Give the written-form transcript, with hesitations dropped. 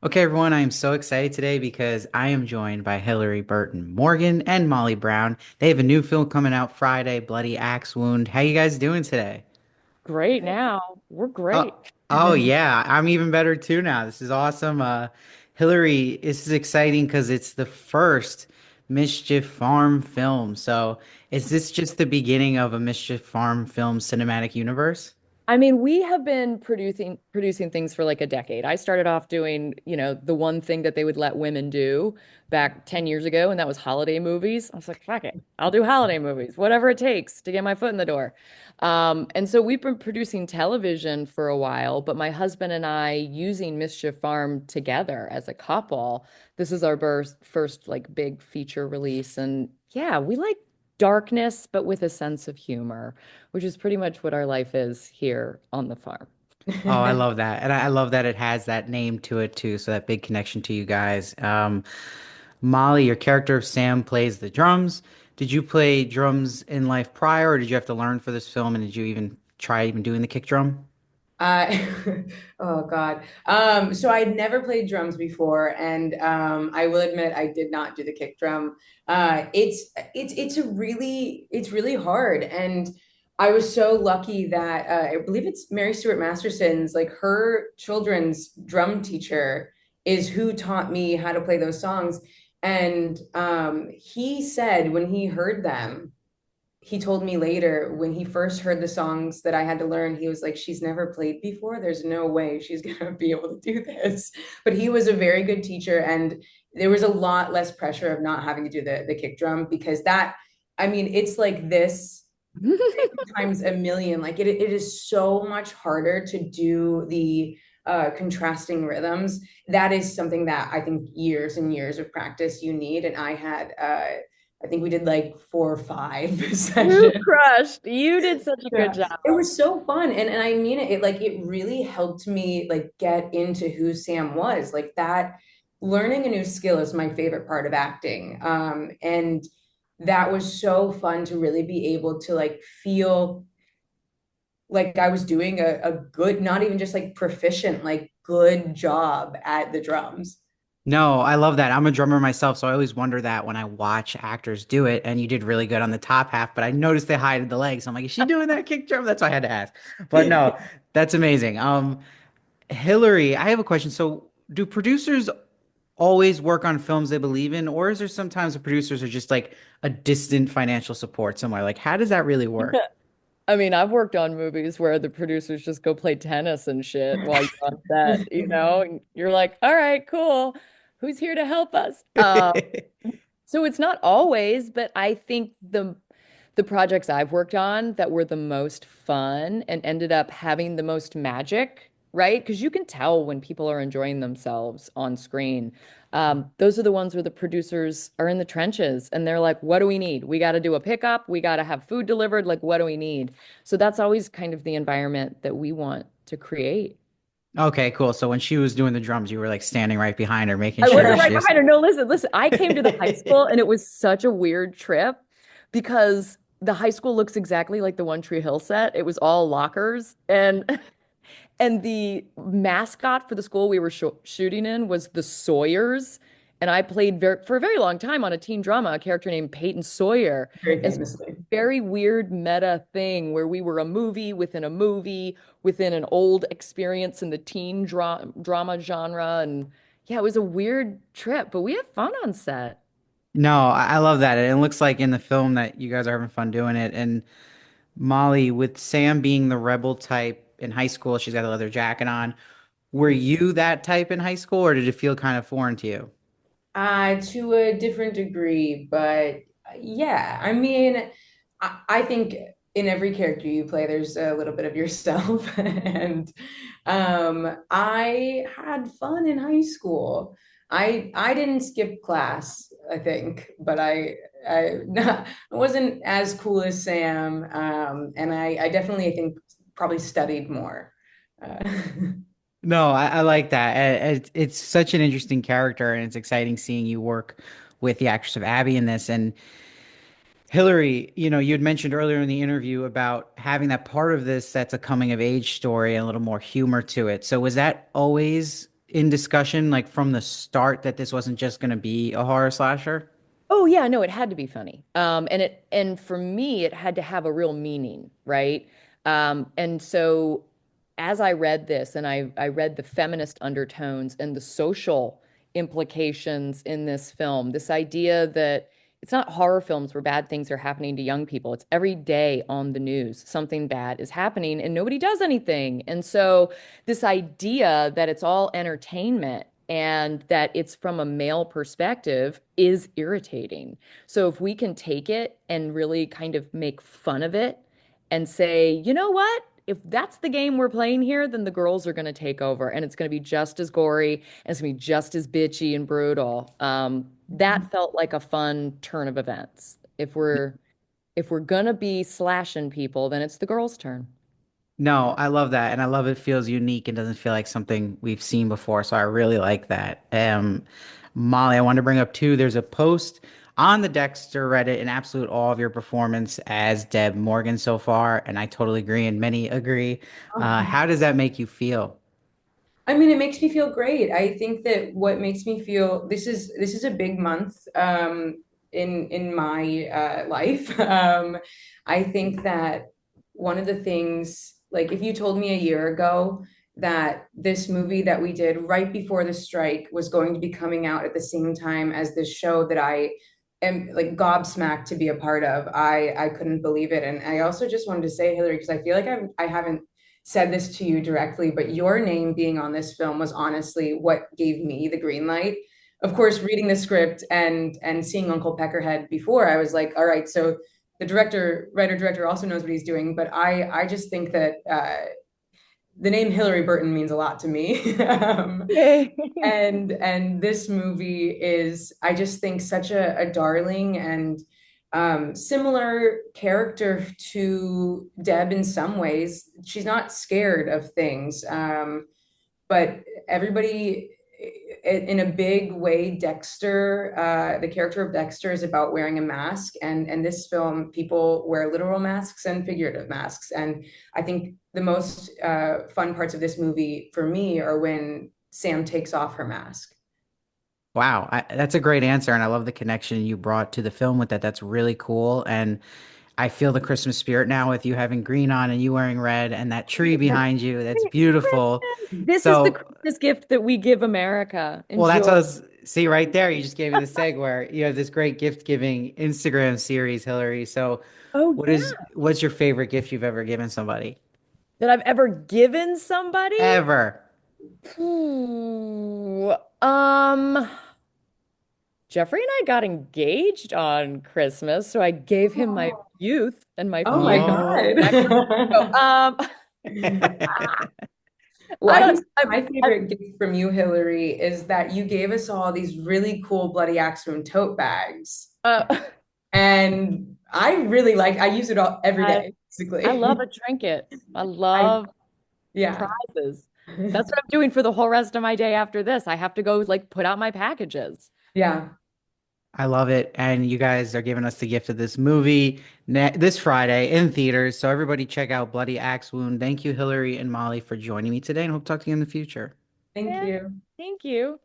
Okay, everyone, I am so excited today because I am joined by Hilarie Burton Morgan and Molly Brown. They have a new film coming out Friday, Bloody Axe Wound. How you guys doing today? Great now. We're great. Oh, oh yeah, I'm even better too now. This is awesome. Hillary, this is exciting because it's the first Mischief Farm film. So, is this just the beginning of a Mischief Farm film cinematic universe? I mean, we have been producing things for like a decade. I started off doing, the one thing that they would let women do back 10 years ago, and that was holiday movies. I was like, fuck it. I'll do holiday movies, whatever it takes to get my foot in the door. And so we've been producing television for a while, but my husband and I using Mischief Farm together as a couple. This is our first like big feature release. And yeah, we like darkness, but with a sense of humor, which is pretty much what our life is here on the farm. Oh, I love that. And I love that it has that name to it too, so that big connection to you guys. Molly, your character of Sam plays the drums. Did you play drums in life prior, or did you have to learn for this film? And did you even try even doing the kick drum? Uh, oh God. So I'd never played drums before, and I will admit I did not do the kick drum. It's really hard, and I was so lucky that I believe it's Mary Stuart Masterson's like her children's drum teacher is who taught me how to play those songs, and he said when he heard them he told me later when he first heard the songs that I had to learn, he was like, she's never played before. There's no way she's going to be able to do this. But he was a very good teacher. And there was a lot less pressure of not having to do the kick drum because that, I mean, it's like this times a million. Like it is so much harder to do the contrasting rhythms. That is something that I think years and years of practice you need. And I think we did like 4 or 5 You sessions. crushed. You did such a good Yeah. job. It was so fun. And I mean it, like it really helped me like get into who Sam was. Like that learning a new skill is my favorite part of acting. And that was so fun to really be able to like feel like I was doing a good, not even just like proficient, like good job at the drums. No, I love that. I'm a drummer myself, so I always wonder that when I watch actors do it. And you did really good on the top half, but I noticed they hide the legs. I'm like, is she doing that kick drum? That's why I had to ask. But no, that's amazing. Hillary, I have a question. So, do producers always work on films they believe in, or is there sometimes the producers are just like a distant financial support somewhere? Like, how does that really work? I mean, I've worked on movies where the producers just go play tennis and shit while you're on set, and you're like, all right, cool. Who's here to help us? So it's not always, but I think the projects I've worked on that were the most fun and ended up having the most magic, right? Because you can tell when people are enjoying themselves on screen. Those are the ones where the producers are in the trenches and they're like, what do we need? We got to do a pickup. We got to have food delivered. Like, what do we need? So that's always kind of the environment that we want to create. Okay, cool. So when she was doing the drums, you were like standing right behind her, making I sure wasn't right she's behind her. No, listen. I came to the high school and it was such a weird trip because the high school looks exactly like the One Tree Hill set. It was all lockers and the mascot for the school we were shooting in was the Sawyers. And I played for a very long time on a teen drama, a character named Peyton Sawyer. Very And so famously. very weird meta thing where we were a movie within an old experience in the teen drama genre. And yeah, it was a weird trip, but we had fun on set. no, I love that. And it looks like in the film that you guys are having fun doing it. And Molly, with Sam being the rebel type in high school, she's got a leather jacket on. Were you that type in high school, or did it feel kind of foreign to you? To a different degree, but yeah, I mean, I think in every character you play, there's a little bit of yourself. And I had fun in high school. I didn't skip class, I think, but I wasn't as cool as Sam. And I definitely, I think, probably studied more. Uh, No, I like that. It's such an interesting character, and it's exciting seeing you work with the actress of Abby in this. And Hillary, you had mentioned earlier in the interview about having that part of this that's a coming of age story and a little more humor to it. So was that always in discussion like from the start that this wasn't just going to be a horror slasher? Oh yeah, no, it had to be funny. And for me, it had to have a real meaning, right? And so as I read this and I read the feminist undertones and the social implications in this film, this idea that it's not horror films where bad things are happening to young people. It's every day on the news, something bad is happening and nobody does anything. And so this idea that it's all entertainment and that it's from a male perspective is irritating. So if we can take it and really kind of make fun of it and say, you know what? If that's the game we're playing here, then the girls are going to take over and it's going to be just as gory and it's going to be just as bitchy and brutal. That felt like a fun turn of events. If we're gonna be slashing people, then it's the girls' turn. No, I love that, and I love it feels unique and doesn't feel like something we've seen before. So I really like that. Molly, I wanted to bring up too. There's a post on the Dexter Reddit in absolute awe of your performance as Deb Morgan so far, and I totally agree, and many agree. How does that make you feel? I mean, it makes me feel great. I think that what makes me feel this is a big month in my life. I think that one of the things, like if you told me a year ago that this movie that we did right before the strike was going to be coming out at the same time as this show that I am like gobsmacked to be a part of, I couldn't believe it. And I also just wanted to say, Hilarie, because I feel like I haven't said this to you directly, but your name being on this film was honestly what gave me the green light. Of course, reading the script and seeing Uncle Peckerhead before, I was like, all right, so the writer director also knows what he's doing. But I just think that the name Hilarie Burton means a lot to me. Yay. And this movie is, I just think, such a darling and similar character to Deb in some ways. She's not scared of things, but everybody, in a big way, Dexter, the character of Dexter is about wearing a mask, and this film, people wear literal masks and figurative masks, and I think the most fun parts of this movie for me are when Sam takes off her mask. Wow, that's a great answer, and I love the connection you brought to the film with that. That's really cool, and I feel the Christmas spirit now with you having green on and you wearing red, and that tree behind you. That's beautiful. This is the So, Christmas gift that we give America. well, that's Enjoy. us. See right there, you just gave me the segue. You have this great gift giving Instagram series, Hillary. So, Oh, yeah. what's your favorite gift you've ever given somebody? That I've ever given somebody? Ever. Ooh, Jeffrey and I got engaged on Christmas, so I gave him my Oh, youth and my oh my future. So, God. Well, I I don't. think my favorite gift from you, Hillary, is that you gave us all these really cool Bloody Axe Wound tote bags. Uh, And I really like, I use it all every I day, I basically. love a trinket. I I, love yeah. surprises. That's what I'm doing for the whole rest of my day after this. I have to go like put out my packages. Yeah. I love it. And you guys are giving us the gift of this movie this Friday in theaters. So, everybody check out Bloody Axe Wound. Thank you, Hillary and Molly, for joining me today, and hope to talk to you in the future. Thank Yeah, you. thank you.